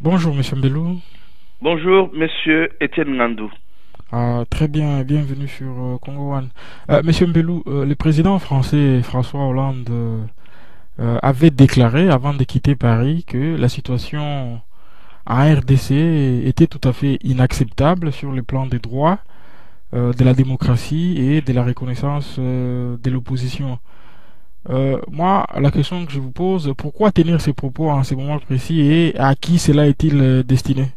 Bonjour, Monsieur Mbelou. Bonjour, monsieur Étienne Ngandou. Très bien, bienvenue sur Congo One. Monsieur Mbelou, le président français François Hollande avait déclaré avant de quitter Paris que la situation en RDC était tout à fait inacceptable sur le plan des droits, de la démocratie et de la reconnaissance de l'opposition. Moi, la question que je vous pose, pourquoi tenir ces propos en ce moment précis et à qui cela est-il destiné?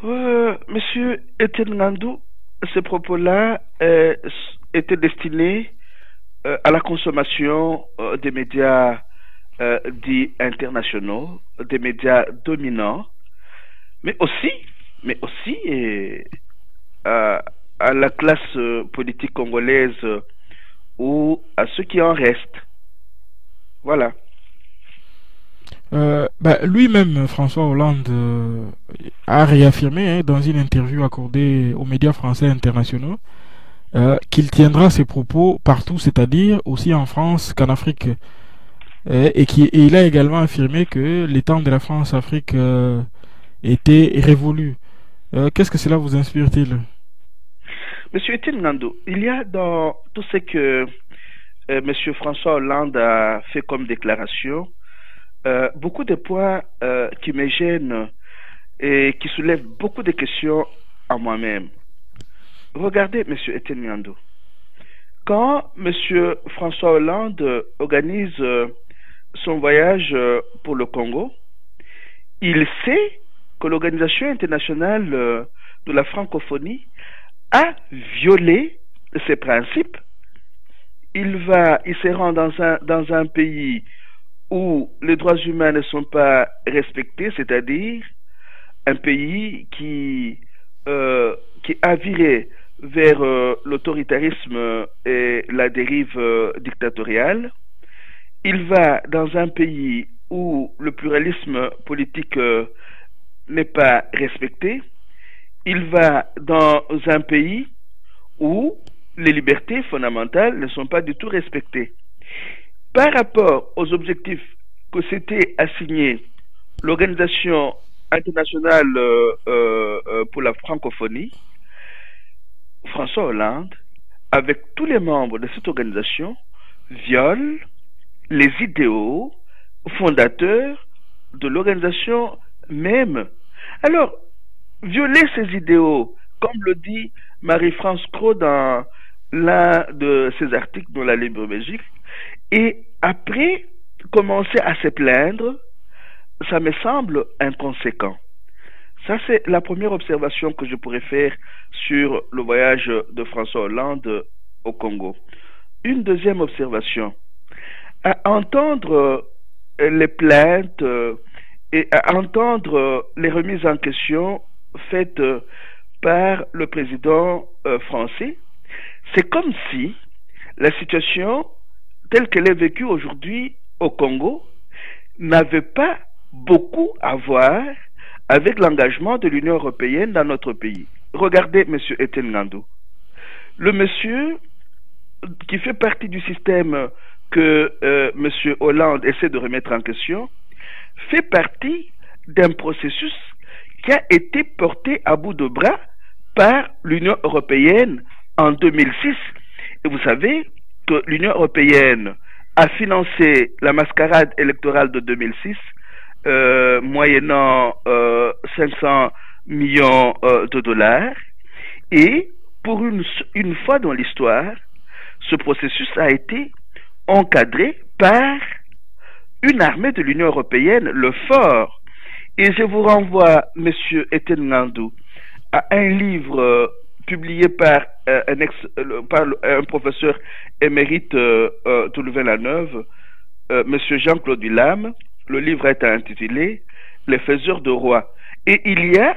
Monsieur Étienne Ngandou, ces propos-là étaient destinés à la consommation des médias dits internationaux, des médias dominants, mais aussi, mais aussi à la classe politique congolaise ou à ceux qui en restent. Voilà. Lui-même, François Hollande, a réaffirmé dans une interview accordée aux médias français internationaux qu'il tiendra ses propos partout, c'est-à-dire aussi en France qu'en Afrique. Et il a également affirmé que les temps de la France-Afrique étaient révolus. Qu'est-ce que cela vous inspire-t-il? Monsieur Étienne Ngandou, il y a dans tout ce que Monsieur François Hollande a fait comme déclaration beaucoup de points qui me gênent et qui soulèvent beaucoup de questions à moi-même. Regardez, Monsieur Étienne Ngandou, quand Monsieur François Hollande organise son voyage pour le Congo, il sait que l'Organisation internationale de la francophonie a violé ses principes. Il se rend dans un pays où les droits humains ne sont pas respectés, c'est-à-dire un pays qui a viré vers l'autoritarisme et la dérive dictatoriale. Il va dans un pays où le pluralisme politique n'est pas respecté. Il va dans un pays où les libertés fondamentales ne sont pas du tout respectées. Par rapport aux objectifs que s'était assigné l'Organisation internationale pour la francophonie, François Hollande, avec tous les membres de cette organisation, viole les idéaux fondateurs de l'organisation même. Alors, violer ces idéaux, comme le dit Marie-France Cros dans l'un de ses articles dans la Libre Belgique, et après commencer à se plaindre, ça me semble inconséquent. Ça, c'est la première observation que je pourrais faire sur le voyage de François Hollande au Congo. Une deuxième observation. À entendre les plaintes et à entendre les remises en question faites par le président français, c'est comme si la situation telle qu'elle est vécue aujourd'hui au Congo n'avait pas beaucoup à voir avec l'engagement de l'Union européenne dans notre pays. Regardez M. Etienne Ngandou. Le monsieur qui fait partie du système que M. Hollande essaie de remettre en question fait partie d'un processus qui a été porté à bout de bras par l'Union européenne en 2006. Et vous savez que l'Union européenne a financé la mascarade électorale de 2006 moyennant 500 millions de dollars. Et pour une fois dans l'histoire, ce processus a été encadré par une armée de l'Union européenne, le FOR. Et je vous renvoie, Monsieur Etienne Ngandou, à un livre publié par un professeur émérite de Louvain-la-Neuve, Monsieur Jean-Claude Villam. Le livre est intitulé Les faiseurs de rois. Et il y a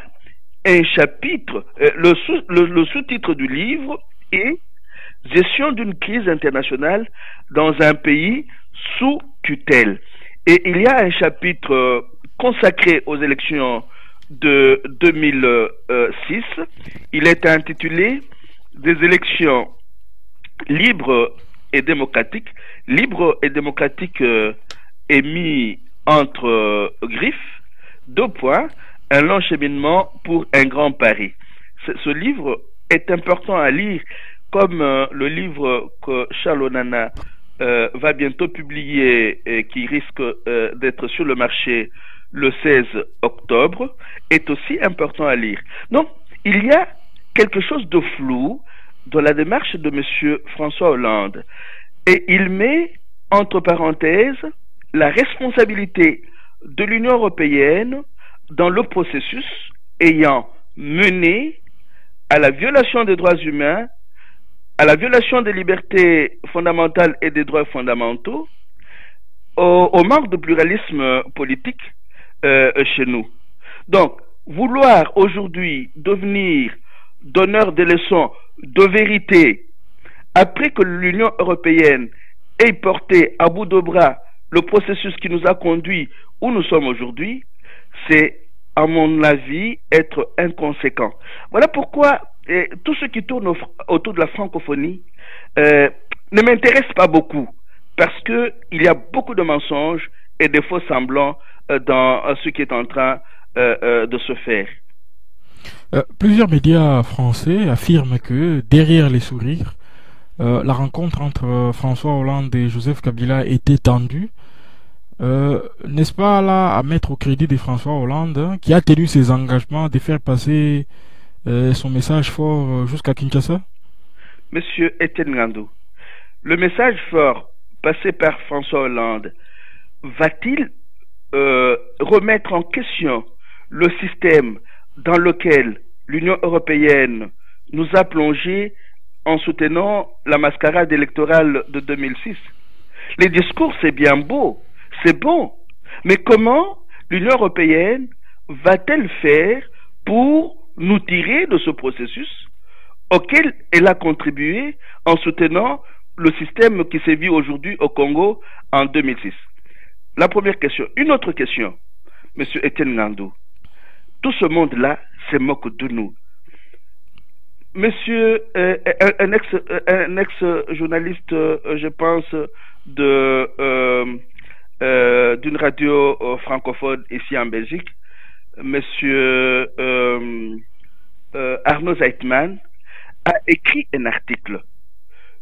un chapitre, le sous-titre du livre est Gestion d'une crise internationale dans un pays sous tutelle. Et il y a un chapitre consacré aux élections de 2006. Il est intitulé Des élections libres et démocratiques. Libre et démocratique est mis entre griffes Deux points, un long cheminement pour un grand pari. Ce livre est important à lire, comme le livre que Charles Onana va bientôt publier et qui risque d'être sur le marché le 16 octobre, est aussi important à lire. Donc, il y a quelque chose de flou dans la démarche de M. François Hollande. Et il met, entre parenthèses, la responsabilité de l'Union européenne dans le processus ayant mené à la violation des droits humains, à la violation des libertés fondamentales et des droits fondamentaux, au manque de pluralisme politique chez nous. Donc, vouloir aujourd'hui devenir donneur de leçons de vérité après que l'Union européenne ait porté à bout de bras le processus qui nous a conduit où nous sommes aujourd'hui, c'est, à mon avis, être inconséquent. Voilà pourquoi tout ce qui tourne autour de la francophonie ne m'intéresse pas beaucoup, parce qu'il y a beaucoup de mensonges et de faux semblants dans ce qui est en train de se faire. Plusieurs médias français affirment que derrière les sourires, la rencontre entre François Hollande et Joseph Kabila était tendue. N'est-ce pas là à mettre au crédit de François Hollande, hein, qui a tenu ses engagements de faire passer son message fort jusqu'à Kinshasa? Monsieur Etienne Ngandou, le message fort passé par François Hollande va-t-il remettre en question le système dans lequel l'Union européenne nous a plongés en soutenant la mascarade électorale de 2006? Les discours, c'est bien beau, c'est bon, mais comment l'Union européenne va-t-elle faire pour nous tirer de ce processus auquel elle a contribué en soutenant le système qui sévit aujourd'hui au Congo en 2006? La première question. Une autre question, Monsieur Etienne Ngandou. Tout ce monde-là se moque de nous. Monsieur, un ex-journaliste, je pense, d'une radio francophone ici en Belgique, Monsieur Arnaud Zeitman, a écrit un article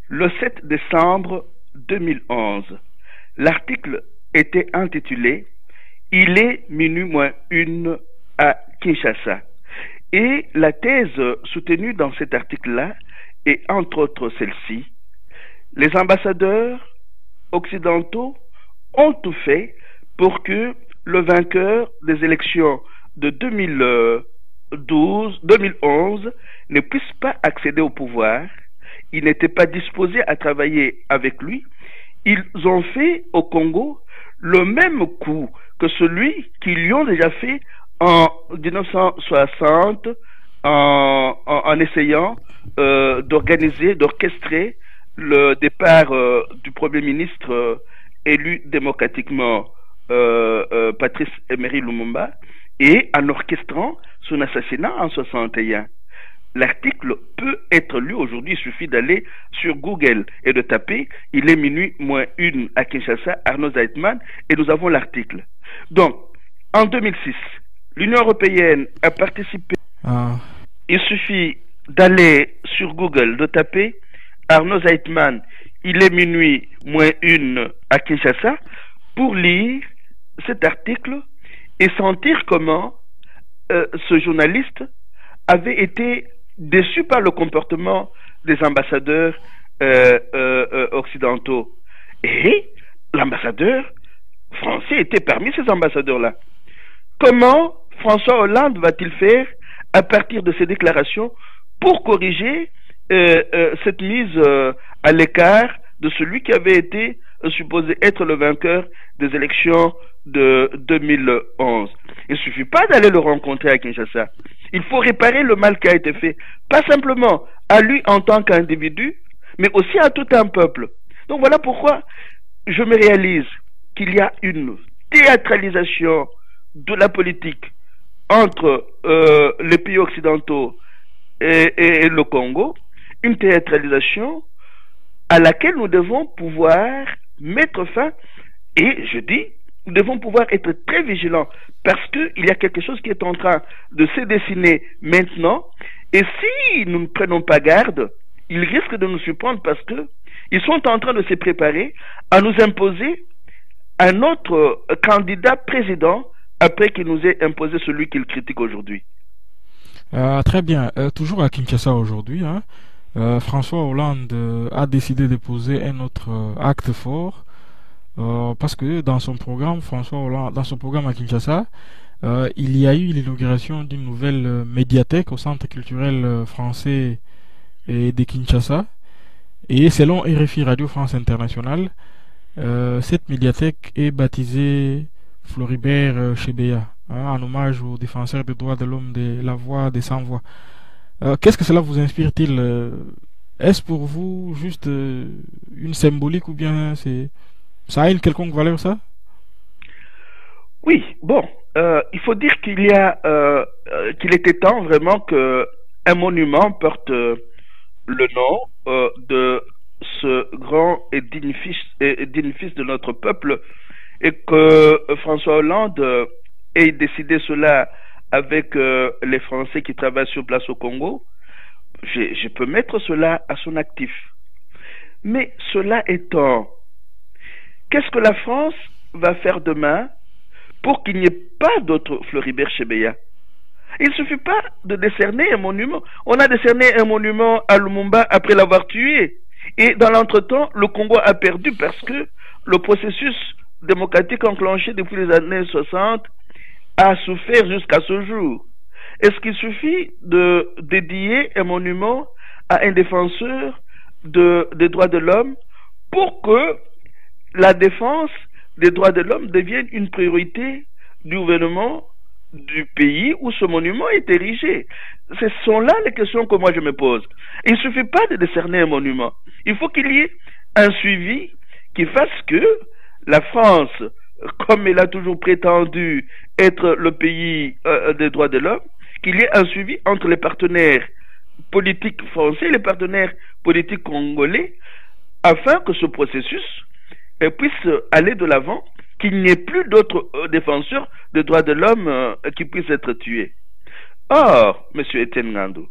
le 7 décembre 2011. L'article était intitulé « Il est minuit moins une à Kinshasa ». Et la thèse soutenue dans cet article-là est entre autres celle-ci. Les ambassadeurs occidentaux ont tout fait pour que le vainqueur des élections de 2011 ne puisse pas accéder au pouvoir. Ils n'étaient pas disposés à travailler avec lui. Ils ont fait au Congo le même coup que celui qu'ils lui ont déjà fait en 1960 en essayant d'organiser, d'orchestrer le départ du Premier ministre élu démocratiquement Patrice Emery Lumumba et en orchestrant son assassinat en 61. L'article peut être lu aujourd'hui, il suffit d'aller sur Google et de taper « Il est minuit moins une à Kinshasa, Arnaud Zeitman » et nous avons l'article. Donc, en 2006, l'Union européenne a participé. Il suffit d'aller sur Google, de taper Arnaud Zeitman, il est minuit moins une à Kinshasa, pour lire cet article et sentir comment ce journaliste avait été déçu par le comportement des ambassadeurs occidentaux. Et l'ambassadeur français était parmi ces ambassadeurs-là. Comment François Hollande va-t-il faire à partir de ces déclarations pour corriger cette mise à l'écart de celui qui avait été supposé être le vainqueur des élections de 2011? Il ne suffit pas d'aller le rencontrer à Kinshasa. Il faut réparer le mal qui a été fait, pas simplement à lui en tant qu'individu, mais aussi à tout un peuple. Donc voilà pourquoi je me réalise qu'il y a une théâtralisation de la politique entre les pays occidentaux et le Congo, une théâtralisation à laquelle nous devons pouvoir mettre fin. Et je dis, nous devons pouvoir être très vigilants parce qu'il y a quelque chose qui est en train de se dessiner maintenant. Et si nous ne prenons pas garde, ils risquent de nous surprendre parce que ils sont en train de se préparer à nous imposer un autre candidat président après qu'il nous ait imposé celui qu'ils critiquent aujourd'hui. Très bien. Toujours à Kinshasa aujourd'hui, hein, François Hollande a décidé de poser un autre acte fort parce que dans son programme, François Hollande, dans son programme à Kinshasa, il y a eu l'inauguration d'une nouvelle médiathèque au Centre culturel français et de Kinshasa. Et selon RFI Radio France Internationale, cette médiathèque est baptisée Floribert Chebeya, hein, en hommage au défenseur des droits de l'homme de la voix des sans-voix. Qu'est-ce que cela vous inspire-t-il? Est-ce pour vous juste une symbolique ou bien ça a une quelconque valeur, ça? Oui, bon, il faut dire qu'il était temps vraiment que un monument porte le nom de ce grand et digne fils de notre peuple et que François Hollande ait décidé cela avec les Français qui travaillent sur place au Congo. Je peux mettre cela à son actif. Mais cela étant, qu'est-ce que la France va faire demain pour qu'il n'y ait pas d'autre Floribert Chebeya? Il ne suffit pas de décerner un monument. On a décerné un monument à Lumumba après l'avoir tué. Et dans l'entretemps, le Congo a perdu parce que le processus démocratique enclenché depuis les années 60 a souffert jusqu'à ce jour. Est-ce qu'il suffit de dédier un monument à un défenseur des droits de l'homme pour que la défense des droits de l'homme devienne une priorité du gouvernement du pays où ce monument est érigé? Ce sont là les questions que moi je me pose. Il ne suffit pas de décerner un monument. Il faut qu'il y ait un suivi qui fasse que la France, comme elle a toujours prétendu être le pays des droits de l'homme, qu'il y ait un suivi entre les partenaires politiques français et les partenaires politiques congolais afin que ce processus puisse aller de l'avant, qu'il n'y ait plus d'autres défenseurs des droits de l'homme qui puissent être tués. Or, M. Etienne Ngandou,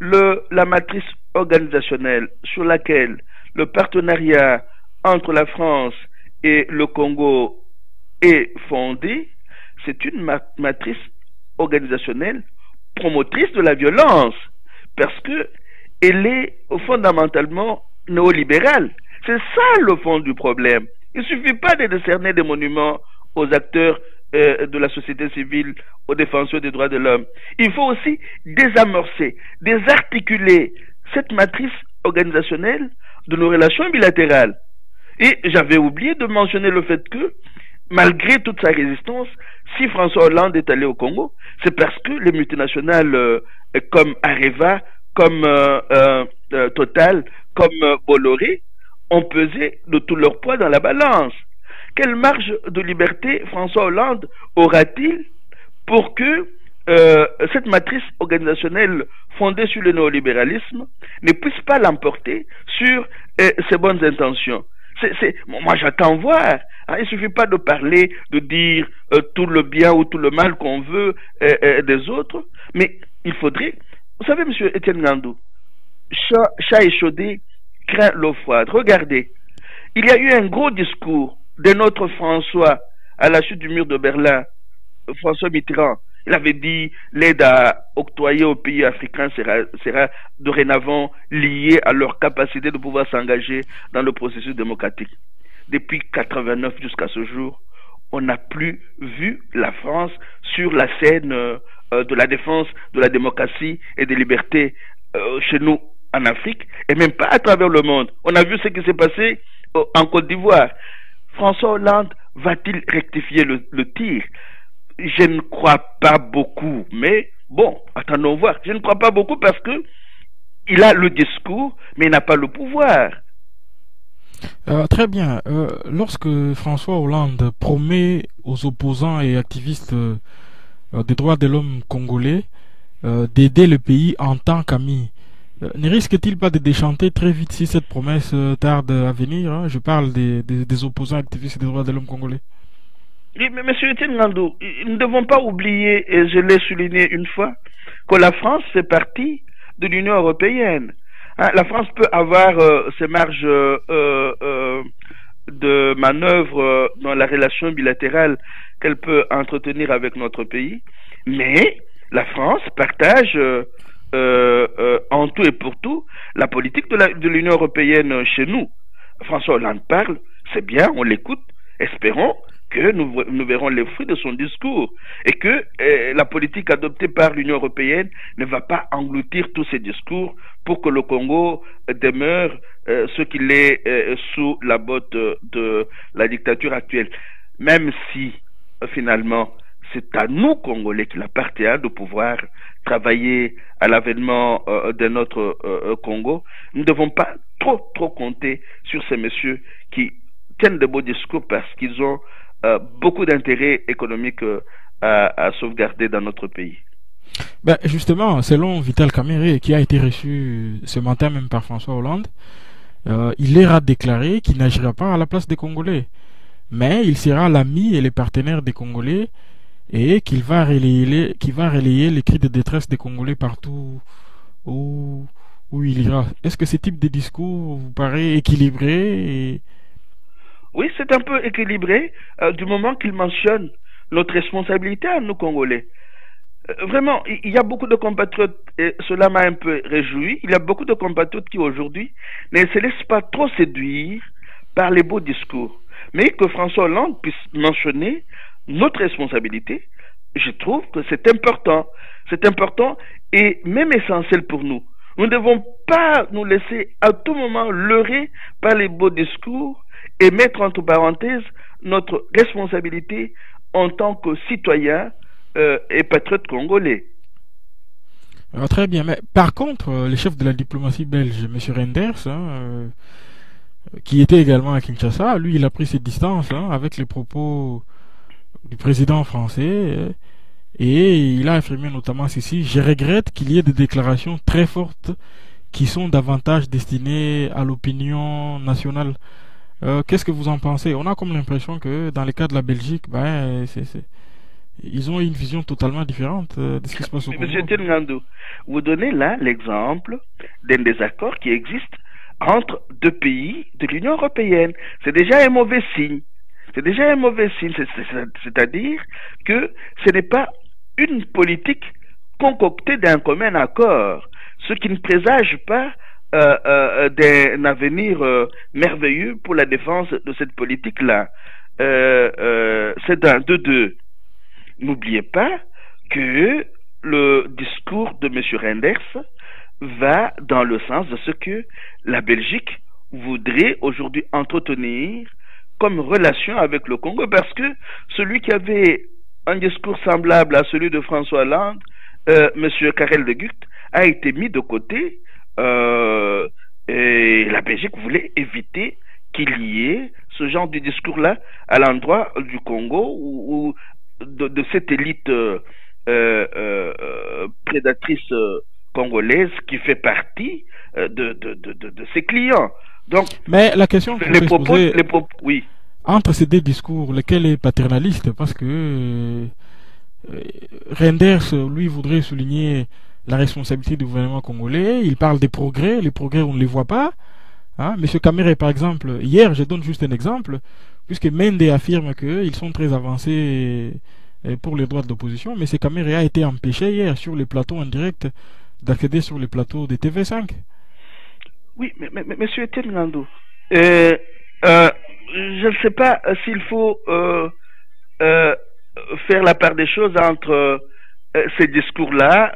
la matrice organisationnelle sur laquelle le partenariat entre la France et le Congo est fondé, c'est une matrice organisationnelle promotrice de la violence, parce que elle est fondamentalement néolibérale. C'est ça le fond du problème. Il ne suffit pas de décerner des monuments aux acteurs de la société civile, aux défenseurs des droits de l'homme. Il faut aussi désamorcer, désarticuler cette matrice organisationnelle de nos relations bilatérales. Et j'avais oublié de mentionner le fait que, malgré toute sa résistance, si François Hollande est allé au Congo, c'est parce que les multinationales comme Areva, comme Total, comme Bolloré, ont pesé de tout leur poids dans la balance. Quelle marge de liberté François Hollande aura-t-il pour que cette matrice organisationnelle fondée sur le néolibéralisme ne puisse pas l'emporter sur ses bonnes intentions? Moi j'attends voir. Hein, il ne suffit pas de parler, de dire tout le bien ou tout le mal qu'on veut des autres, mais il faudrait... Vous savez, M. Etienne Ngandou, chat échaudé craint l'eau froide. Regardez, il y a eu un gros discours de notre François à la chute du mur de Berlin, François Mitterrand. Il avait dit l'aide à octroyer aux pays africains sera dorénavant liée à leur capacité de pouvoir s'engager dans le processus démocratique. Depuis 89 jusqu'à ce jour, on n'a plus vu la France sur la scène de la défense de la démocratie et des libertés chez nous en Afrique et même pas à travers le monde. On a vu ce qui s'est passé en Côte d'Ivoire. François Hollande va-t-il rectifier le tir? Je ne crois pas beaucoup, mais bon, attendons voir. Je ne crois pas beaucoup parce que il a le discours, mais il n'a pas le pouvoir. Très bien. Lorsque François Hollande promet aux opposants et activistes des droits de l'homme congolais d'aider le pays en tant qu'amis, ne risque-t-il pas de déchanter très vite si cette promesse tarde à venir, hein? Je parle des opposants activistes des droits de l'homme congolais. Oui, mais Monsieur Etienne Ngandou, nous ne devons pas oublier, et je l'ai souligné une fois, que la France fait partie de l'Union européenne. Hein, la France peut avoir ses marges de manœuvre dans la relation bilatérale qu'elle peut entretenir avec notre pays, mais la France partage en tout et pour tout la politique de l'Union européenne chez nous. François Hollande parle, c'est bien, on l'écoute, espérons que nous verrons les fruits de son discours et que la politique adoptée par l'Union européenne ne va pas engloutir tous ces discours pour que le Congo demeure ce qu'il est sous la botte de la dictature actuelle. Même si finalement c'est à nous Congolais qu'il appartient de pouvoir travailler à l'avènement de notre Congo, nous ne devons pas trop compter sur ces messieurs qui tiennent de beaux discours parce qu'ils ont beaucoup d'intérêts économiques à sauvegarder dans notre pays. Ben justement, selon Vital Kamerhe, qui a été reçu ce matin même par François Hollande, il leur a déclaré qu'il n'agira pas à la place des Congolais, mais il sera l'ami et le partenaire des Congolais et qu'il va relayer les cris de détresse des Congolais partout où il ira. Est-ce que ce type de discours vous paraît équilibré Oui, c'est un peu équilibré du moment qu'il mentionne notre responsabilité à nous Congolais. Vraiment, il y a beaucoup de compatriotes, et cela m'a un peu réjoui, il y a beaucoup de compatriotes qui aujourd'hui ne se laissent pas trop séduire par les beaux discours. Mais que François Hollande puisse mentionner notre responsabilité, je trouve que c'est important. C'est important et même essentiel pour nous. Nous ne devons pas nous laisser à tout moment leurrer par les beaux discours et mettre entre parenthèses notre responsabilité en tant que citoyen et patriote congolais. Alors, très bien, mais par contre, le chef de la diplomatie belge, M. Renders, qui était également à Kinshasa, lui, il a pris ses distances avec les propos du président français et il a affirmé notamment ceci: je regrette qu'il y ait des déclarations très fortes qui sont davantage destinées à l'opinion nationale. Qu'est-ce que vous en pensez? On a comme l'impression que dans le cas de la Belgique, ils ont une vision totalement différente de ce qui se passe au Congo. Monsieur Ngandou, vous donnez là l'exemple d'un désaccord qui existe entre deux pays de l'Union européenne. C'est déjà un mauvais signe. C'est déjà un mauvais signe. C'est-à-dire que ce n'est pas une politique concoctée d'un commun accord, ce qui ne présage pas d'un avenir merveilleux pour la défense de cette politique-là. C'est d'un de deux. N'oubliez pas que le discours de M. Renders va dans le sens de ce que la Belgique voudrait aujourd'hui entretenir comme relation avec le Congo, parce que celui qui avait un discours semblable à celui de François Hollande, M. Karel de Gucht, a été mis de côté et la Belgique voulait éviter qu'il y ait ce genre de discours-là à l'endroit du Congo ou de cette élite prédatrice congolaise qui fait partie de ses clients. Donc, mais la question que oui. Entre ces deux discours, lequel est paternaliste? Parce que Renders, lui, voudrait souligner la responsabilité du gouvernement congolais. Il parle des progrès. Les progrès, on ne les voit pas. Monsieur Kamerhe, par exemple, hier, je donne juste un exemple, puisque Mende affirme qu'ils sont très avancés pour les droits de l'opposition, mais ce Kamerhe a été empêché hier sur les plateaux en direct d'accéder sur les plateaux de TV5. Oui, mais Monsieur Etienne Ngandou, je ne sais pas s'il faut faire la part des choses entre ces discours-là,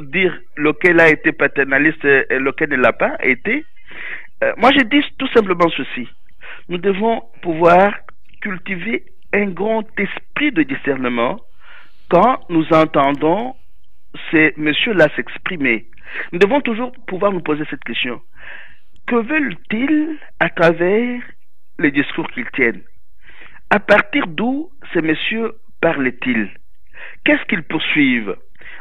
dire lequel a été paternaliste et lequel ne l'a pas été. Moi, je dis tout simplement ceci. Nous devons pouvoir cultiver un grand esprit de discernement quand nous entendons ces messieurs-là s'exprimer. Nous devons toujours pouvoir nous poser cette question. Que veulent-ils à travers les discours qu'ils tiennent? À partir d'où ces messieurs parlent-ils? Qu'est-ce qu'ils poursuivent?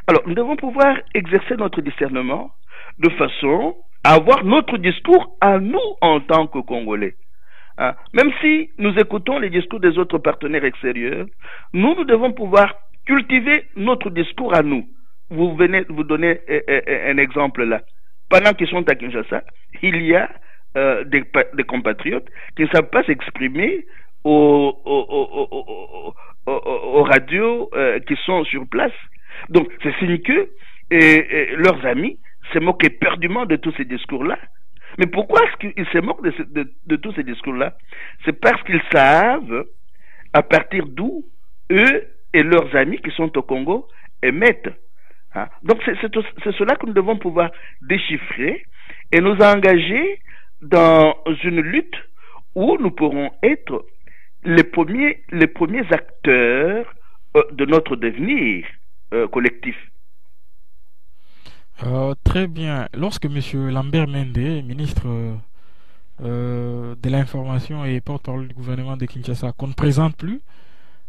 Alors, nous devons pouvoir exercer notre discernement de façon à avoir notre discours à nous en tant que Congolais. Hein. Même si nous écoutons les discours des autres partenaires extérieurs, nous devons pouvoir cultiver notre discours à nous. Vous venez de vous donner un exemple là. Pendant qu'ils sont à Kinshasa, il y a des compatriotes qui ne savent pas s'exprimer aux radios qui sont sur place. Donc, c'est signe que leurs amis se moquent éperdument de tous ces discours-là. Mais pourquoi est-ce qu'ils se moquent de tous ces discours-là? C'est parce qu'ils savent à partir d'où eux et leurs amis qui sont au Congo émettent. Hein? Donc, c'est cela que nous devons pouvoir déchiffrer et nous engager dans une lutte où nous pourrons être les premiers acteurs de notre devenir collectif. Très bien. Lorsque M. Lambert Mende, ministre de l'Information et porte-parole du gouvernement de Kinshasa, qu'on ne présente plus,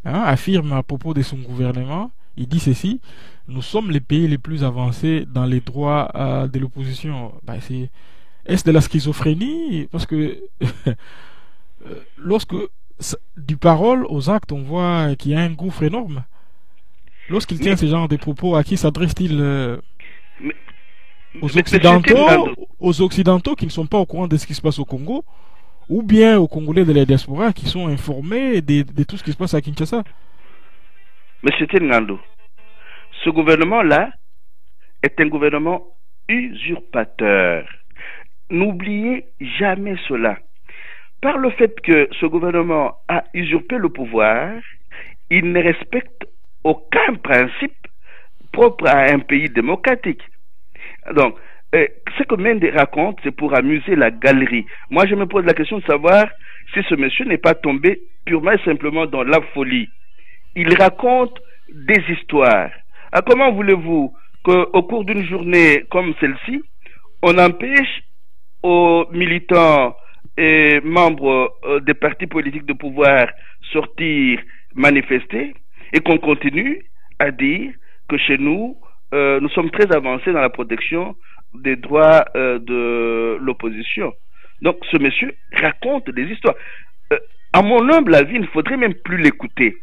hein, affirme à propos de son gouvernement, il dit ceci: nous sommes les pays les plus avancés dans les droits de l'opposition. Est-ce de la schizophrénie? Parce que lorsque du parole aux actes, on voit qu'il y a un gouffre énorme. Lorsqu'il tient ce genre de propos, à qui s'adresse-t-il? Aux Occidentaux qui ne sont pas au courant de ce qui se passe au Congo, ou bien aux Congolais de la diaspora qui sont informés de tout ce qui se passe à Kinshasa? Monsieur Tengando, ce gouvernement-là est un gouvernement usurpateur. N'oubliez jamais cela. Par le fait que ce gouvernement a usurpé le pouvoir, il ne respecte aucun principe propre à un pays démocratique. Donc, ce que Mende raconte, c'est pour amuser la galerie. Moi, je me pose la question de savoir si ce monsieur n'est pas tombé purement et simplement dans la folie. Il raconte des histoires. Alors, comment voulez-vous qu'au cours d'une journée comme celle-ci, on empêche aux militants et membres des partis politiques de pouvoir sortir manifester et qu'on continue à dire que chez nous, nous sommes très avancés dans la protection des droits de l'opposition. Donc ce monsieur raconte des histoires. À mon humble avis, il ne faudrait même plus l'écouter.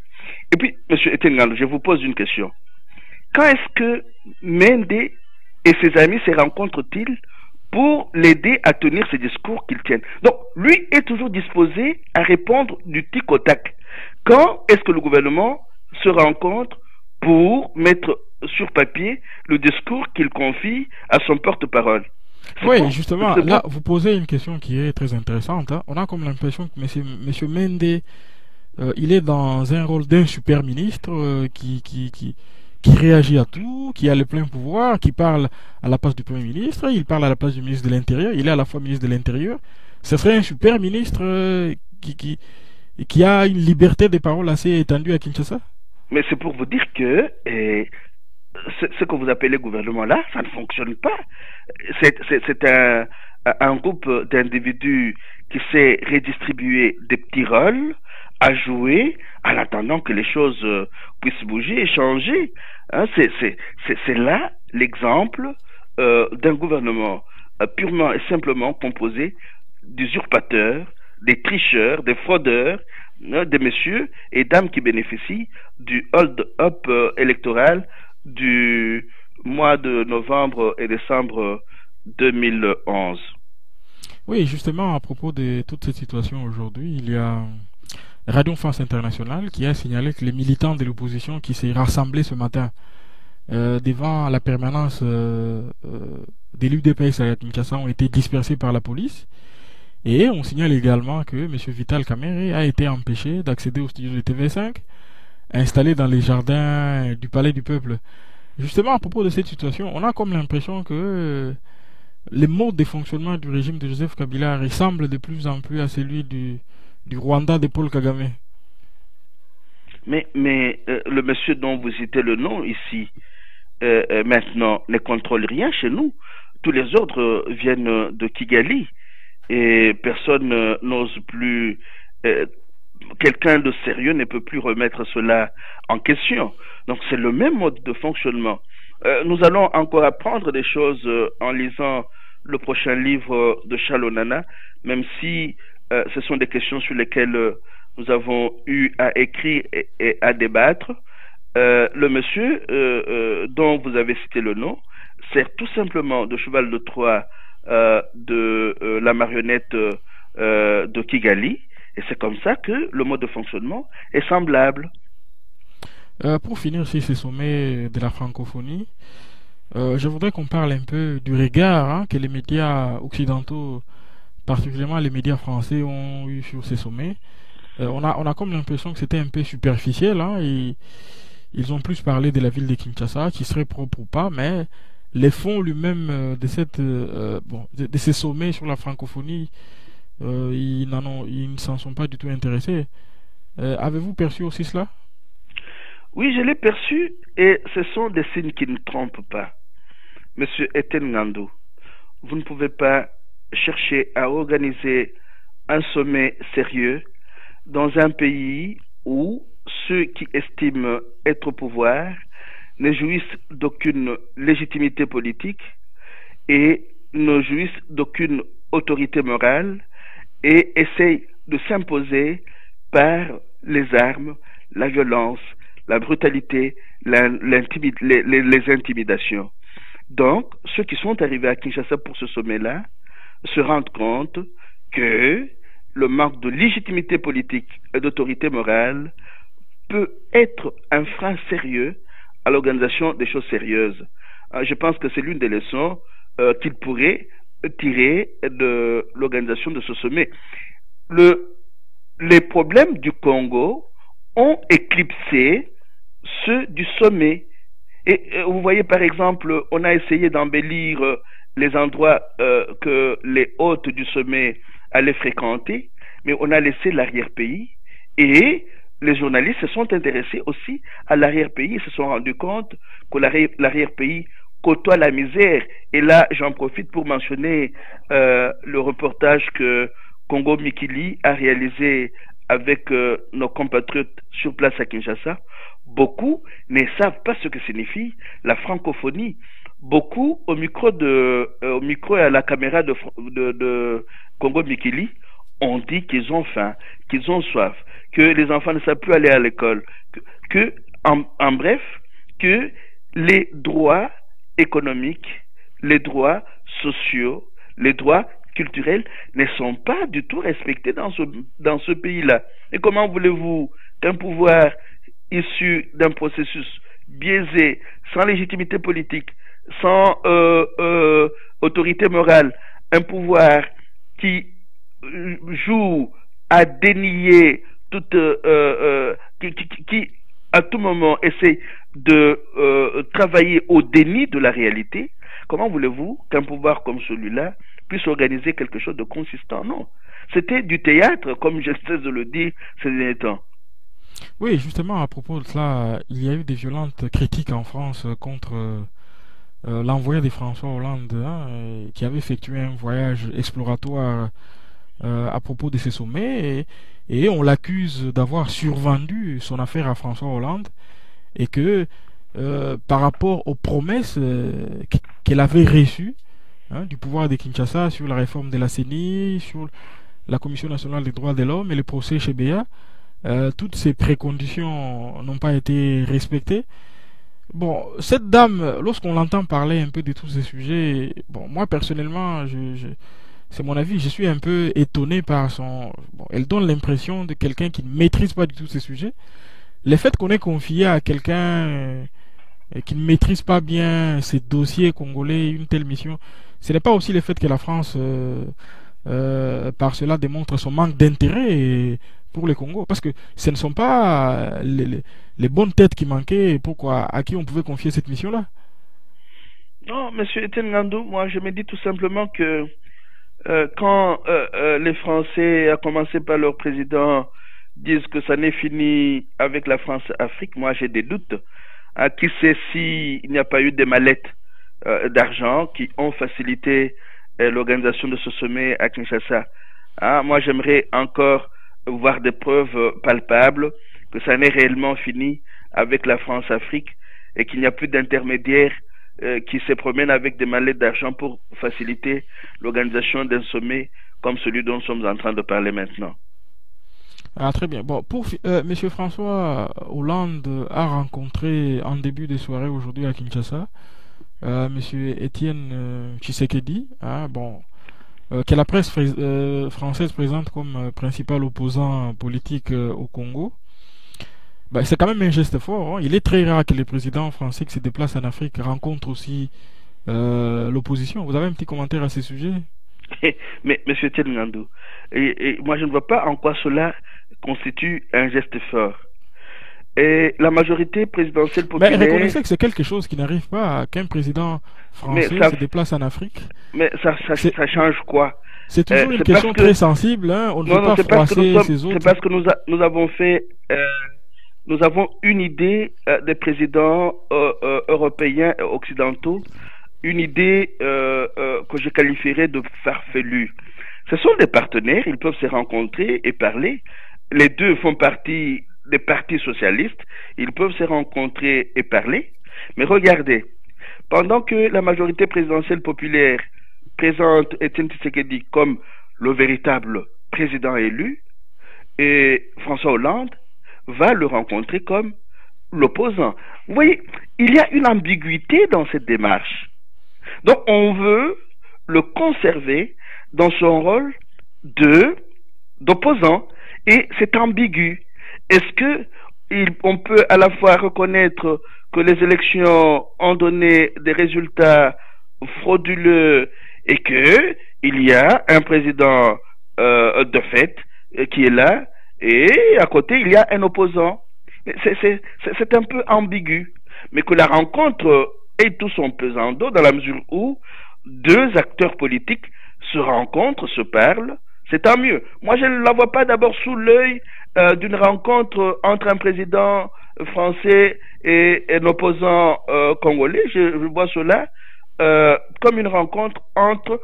Et puis, monsieur Etengano, je vous pose une question. Quand est-ce que Mende et ses amis se rencontrent-ils pour l'aider à tenir ces discours qu'il tient? Donc, lui est toujours disposé à répondre du tic au tac. Quand est-ce que le gouvernement se rencontre pour mettre sur papier le discours qu'il confie à son porte-parole? Oui, justement, là, vous posez une question qui est très intéressante. Hein. On a comme l'impression que monsieur Mende, il est dans un rôle d'un super ministre qui réagit à tout, qui a le plein pouvoir, qui parle à la place du Premier ministre, il parle à la place du ministre de l'Intérieur, il est à la fois ministre de l'Intérieur. Ce serait un super ministre qui a une liberté de parole assez étendue à Kinshasa? Mais c'est pour vous dire que ce que vous appelez gouvernement là, ça ne fonctionne pas. C'est un groupe d'individus qui s'est redistribué des petits rôles à jouer en attendant que les choses puissent bouger et changer. Hein, c'est là l'exemple d'un gouvernement purement et simplement composé d'usurpateurs, des tricheurs, des fraudeurs, des messieurs et dames qui bénéficient du hold-up électoral du mois de novembre et décembre 2011. Oui, justement, à propos de toute cette situation aujourd'hui, il y a Radio France Internationale qui a signalé que les militants de l'opposition qui s'est rassemblés ce matin devant la permanence de l'UDPS à Kinshasa ont été dispersés par la police. Et on signale également que M. Vital Kamerhe a été empêché d'accéder au studio de TV5 installé dans les jardins du Palais du Peuple. Justement, à propos de cette situation, on a comme l'impression que les modes de fonctionnement du régime de Joseph Kabila ressemblent de plus en plus à celui du Rwanda de Paul Kagame. Mais le monsieur dont vous citez le nom ici, maintenant, ne contrôle rien chez nous. Tous les ordres viennent de Kigali et personne n'ose plus... quelqu'un de sérieux ne peut plus remettre cela en question. Donc c'est le même mode de fonctionnement. Nous allons encore apprendre des choses en lisant le prochain livre de Charles Onana, même si ce sont des questions sur lesquelles nous avons eu à écrire et à débattre. Le monsieur dont vous avez cité le nom sert tout simplement de cheval de Troie de la marionnette de Kigali, et c'est comme ça que le mode de fonctionnement est semblable. Pour finir sur ce sommet de la francophonie, je voudrais qu'on parle un peu du regard que les médias occidentaux, particulièrement les médias français, ont eu sur ces sommets. On a comme l'impression que c'était un peu superficiel, et ils ont plus parlé de la ville de Kinshasa, qui serait propre ou pas, mais les fonds lui-même de ces sommets sur la francophonie, ils ne s'en sont pas du tout intéressés. Avez-vous perçu aussi cela? Oui, je l'ai perçu, et ce sont des signes qui ne trompent pas. Monsieur Etienne Ngandou, vous ne pouvez pas chercher à organiser un sommet sérieux dans un pays où ceux qui estiment être au pouvoir ne jouissent d'aucune légitimité politique et ne jouissent d'aucune autorité morale et essayent de s'imposer par les armes, la violence, la brutalité, les intimidations. Donc, ceux qui sont arrivés à Kinshasa pour ce sommet-là se rendent compte que le manque de légitimité politique et d'autorité morale peut être un frein sérieux à l'organisation des choses sérieuses. Je pense que c'est l'une des leçons qu'il pourrait tirer de l'organisation de ce sommet. Les problèmes du Congo ont éclipsé ceux du sommet. Et vous voyez, par exemple, on a essayé d'embellir les endroits que les hôtes du sommet allaient fréquenter, mais on a laissé l'arrière-pays, et les journalistes se sont intéressés aussi à l'arrière-pays, se sont rendus compte que l'arrière-pays côtoie la misère. Et là, j'en profite pour mentionner le reportage que Congo Mikili a réalisé avec nos compatriotes sur place à Kinshasa. Beaucoup ne savent pas ce que signifie la francophonie. Beaucoup, au micro et à la caméra de Congo Mikili, ont dit qu'ils ont faim, qu'ils ont soif, que les enfants ne savent plus aller à l'école, en bref, que les droits économiques, les droits sociaux, les droits culturels ne sont pas du tout respectés dans ce pays-là. Et comment voulez-vous qu'un pouvoir issu d'un processus biaisé, sans légitimité politique, sans autorité morale, un pouvoir qui joue à dénier toute, qui à tout moment essaie de travailler au déni de la réalité, comment voulez-vous qu'un pouvoir comme celui-là puisse organiser quelque chose de consistant? Non. C'était du théâtre, comme je cesse de le dire ces derniers temps. Oui, justement, à propos de cela, il y a eu des violentes critiques en France contre l'envoyé de François Hollande, qui avait effectué un voyage exploratoire à propos de ces sommets, et on l'accuse d'avoir survendu son affaire à François Hollande, et que par rapport aux promesses qu'elle avait reçues du pouvoir de Kinshasa sur la réforme de la CENI, sur la Commission nationale des droits de l'homme et le procès chez Béa, toutes ces préconditions n'ont pas été respectées. Bon, cette dame, lorsqu'on l'entend parler un peu de tous ces sujets, bon, moi personnellement, c'est mon avis, je suis un peu étonné par son... Bon, elle donne l'impression de quelqu'un qui ne maîtrise pas du tout ces sujets. Le fait qu'on ait confié à quelqu'un qui ne maîtrise pas bien ces dossiers congolais une telle mission, ce n'est pas aussi le fait que la France, par cela, démontre son manque d'intérêt pour le Congo. Parce que ce ne sont pas les bonnes têtes qui manquaient, à qui on pouvait confier cette mission-là. Non, monsieur Etienne Ngandou, moi je me dis tout simplement que quand les Français, à commencer par leur président, disent que ça n'est fini avec la France-Afrique, moi j'ai des doutes. Qui sait s'il n'y a pas eu des mallettes d'argent qui ont facilité l'organisation de ce sommet à Kinshasa. Moi j'aimerais encore voir des preuves palpables que ça n'est réellement fini avec la France-Afrique et qu'il n'y a plus d'intermédiaires qui se promènent avec des mallettes d'argent pour faciliter l'organisation d'un sommet comme celui dont nous sommes en train de parler maintenant. Ah, très bien. Bon, Monsieur François Hollande a rencontré en début de soirée aujourd'hui à Kinshasa Monsieur Étienne Tshisekedi, hein, bon, que la presse française présente comme principal opposant politique au Congo. Bah, c'est quand même un geste fort, hein. Il est très rare que les présidents français qui se déplacent en Afrique rencontrent aussi l'opposition. Vous avez un petit commentaire à ce sujet? Mais, Monsieur Ngandou, et moi je ne vois pas en quoi cela constitue un geste fort. Et la majorité présidentielle Mais populaire... reconnaissez que c'est quelque chose qui n'arrive pas qu'un président français se déplace en Afrique. Mais ça change quoi? C'est toujours une question très sensible, hein. On ne veut pas froisser ces autres. C'est parce que nous avons fait... nous avons une idée des présidents européens et occidentaux, une idée que je qualifierais de farfelue. Ce sont des partenaires, ils peuvent se rencontrer et parler. Les deux font partie des partis socialistes, ils peuvent se rencontrer et parler. Mais regardez, pendant que la majorité présidentielle populaire présente Étienne Tshisekedi comme le véritable président élu, et François Hollande va le rencontrer comme l'opposant. Vous voyez, il y a une ambiguïté dans cette démarche. Donc on veut le conserver dans son rôle d'opposant, et c'est ambigu. Est-ce que on peut à la fois reconnaître que les élections ont donné des résultats frauduleux et que il y a un président de fait qui est là, et à côté il y a un opposant? C'est un peu ambigu, mais que la rencontre ait tout son pesant d'eau dans la mesure où deux acteurs politiques se rencontrent, se parlent, c'est tant mieux. Moi, je ne la vois pas d'abord sous l'œil d'une rencontre entre un président français et un opposant congolais. Je vois cela comme une rencontre entre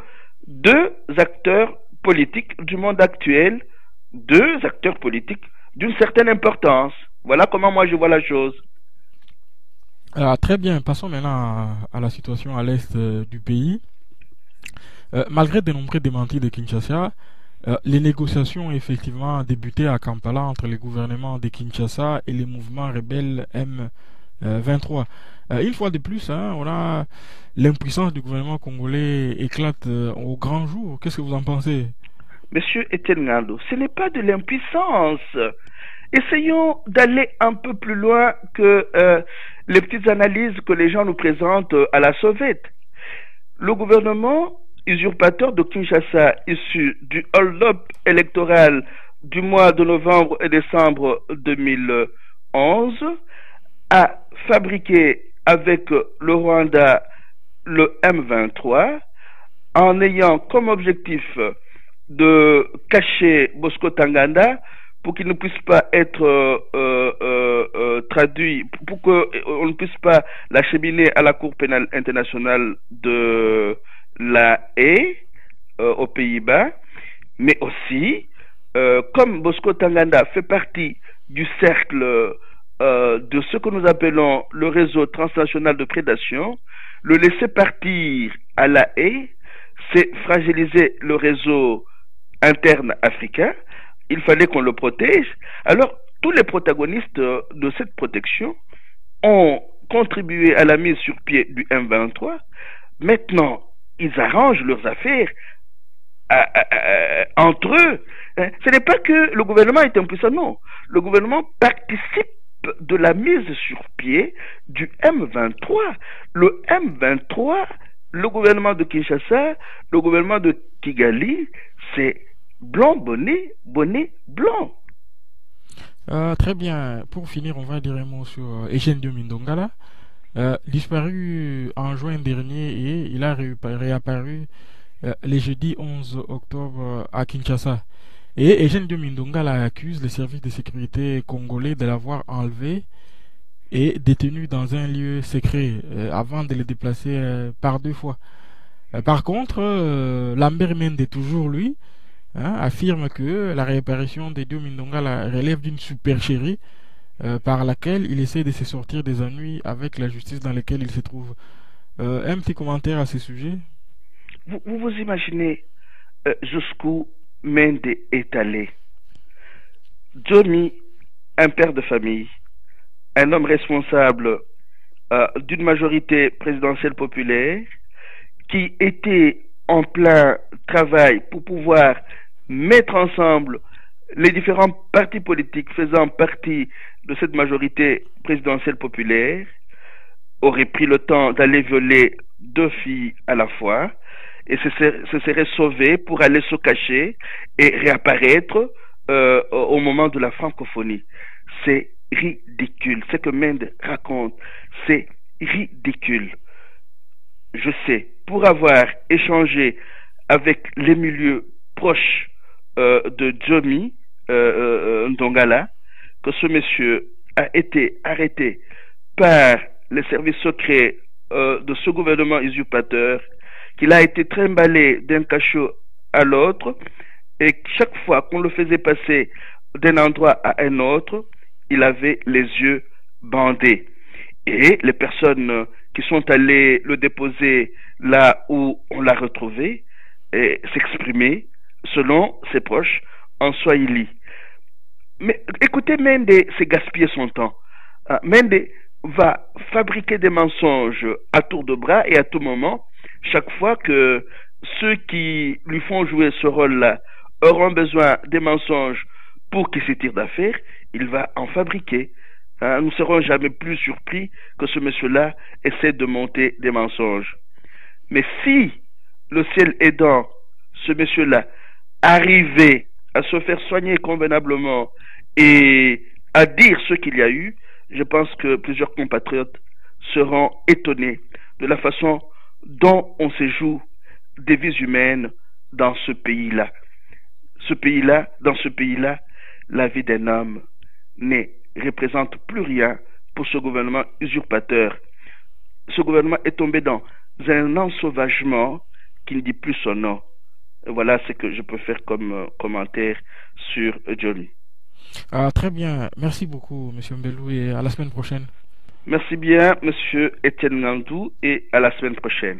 deux acteurs politiques du monde actuel, deux acteurs politiques d'une certaine importance. Voilà comment moi je vois la chose. Alors, très bien, passons maintenant à la situation à l'est du pays. Malgré de nombreux démentis de Kinshasa, les négociations ont effectivement débuté à Kampala entre les gouvernements de Kinshasa et les mouvements rebelles M23. Une fois de plus, hein, on a l'impuissance du gouvernement congolais éclate au grand jour. Qu'est-ce que vous en pensez? Monsieur Etienne Ngando, ce n'est pas de l'impuissance. Essayons d'aller un peu plus loin que les petites analyses que les gens nous présentent à la sauvette. Le gouvernement usurpateur de Kinshasa, issu du hold-up électoral du mois de novembre et décembre 2011, a fabriqué avec le Rwanda le M23 en ayant comme objectif de cacher Bosco Tanganda pour qu'il ne puisse pas être traduit, pour qu'on ne puisse pas l'acheminer à la Cour pénale internationale de La Haye aux Pays-Bas, mais aussi, comme Bosco Tanganda fait partie du cercle de ce que nous appelons le réseau transnational de prédation, le laisser partir à La Haye, c'est fragiliser le réseau interne africain. Il fallait qu'on le protège. Alors, tous les protagonistes de cette protection ont contribué à la mise sur pied du M23. Maintenant, ils arrangent leurs affaires entre eux. Ce n'est pas que le gouvernement est impuissant, non. Le gouvernement participe de la mise sur pied du M23. Le M23, le gouvernement de Kinshasa, le gouvernement de Kigali, c'est blanc, bonnet, bonnet, blanc. Très bien. Pour finir, on va dire un mot sur Eugène Diominde Ndongala. Disparu en juin dernier, et il a réapparu le jeudi 11 octobre à Kinshasa. Et Eugène Diominde Ndongala accuse les services de sécurité congolais de l'avoir enlevé et détenu dans un lieu secret avant de le déplacer par deux fois. Par contre, Lambert Mende, toujours lui, hein, affirme que la réapparition de Diominde Ndongala relève d'une supercherie par laquelle il essaie de se sortir des ennuis avec la justice dans laquelle il se trouve. Un petit commentaire à ce sujet? Vous imaginez jusqu'où Mende est allé. Johnny, un père de famille, un homme responsable d'une majorité présidentielle populaire, qui était en plein travail pour pouvoir mettre ensemble les différents partis politiques faisant partie de cette majorité présidentielle populaire, aurait pris le temps d'aller violer 2 filles à la fois et se serait sauvé pour aller se cacher et réapparaître au moment de la francophonie. C'est ridicule. Ce que Mende raconte, c'est ridicule. Je sais, pour avoir échangé avec les milieux proches de Johnny Ndongala, que ce monsieur a été arrêté par les services secrets de ce gouvernement usurpateur, qu'il a été trimballé d'un cachot à l'autre, et chaque fois qu'on le faisait passer d'un endroit à un autre, il avait les yeux bandés. Et les personnes qui sont allées le déposer là où on l'a retrouvé s'exprimer selon ses proches en swahili. Mais écoutez, Mende, c'est gaspiller son temps. Mende va fabriquer des mensonges à tour de bras et à tout moment, chaque fois que ceux qui lui font jouer ce rôle-là auront besoin des mensonges pour qu'ils se tirent d'affaire, il va en fabriquer. Nous ne serons jamais plus surpris que ce monsieur-là essaie de monter des mensonges. Mais si, le ciel aidant, ce monsieur-là arrivait à se faire soigner convenablement et à dire ce qu'il y a eu, je pense que plusieurs compatriotes seront étonnés de la façon dont on se joue des vies humaines dans ce pays-là. Dans ce pays-là, la vie d'un homme ne représente plus rien pour ce gouvernement usurpateur. Ce gouvernement est tombé dans un ensauvagement qui ne dit plus son nom. Et voilà ce que je peux faire comme commentaire sur Johnny. Très bien, merci beaucoup, Monsieur Mbelou, et à la semaine prochaine. Merci bien, Monsieur Etienne Ngandou, et à la semaine prochaine.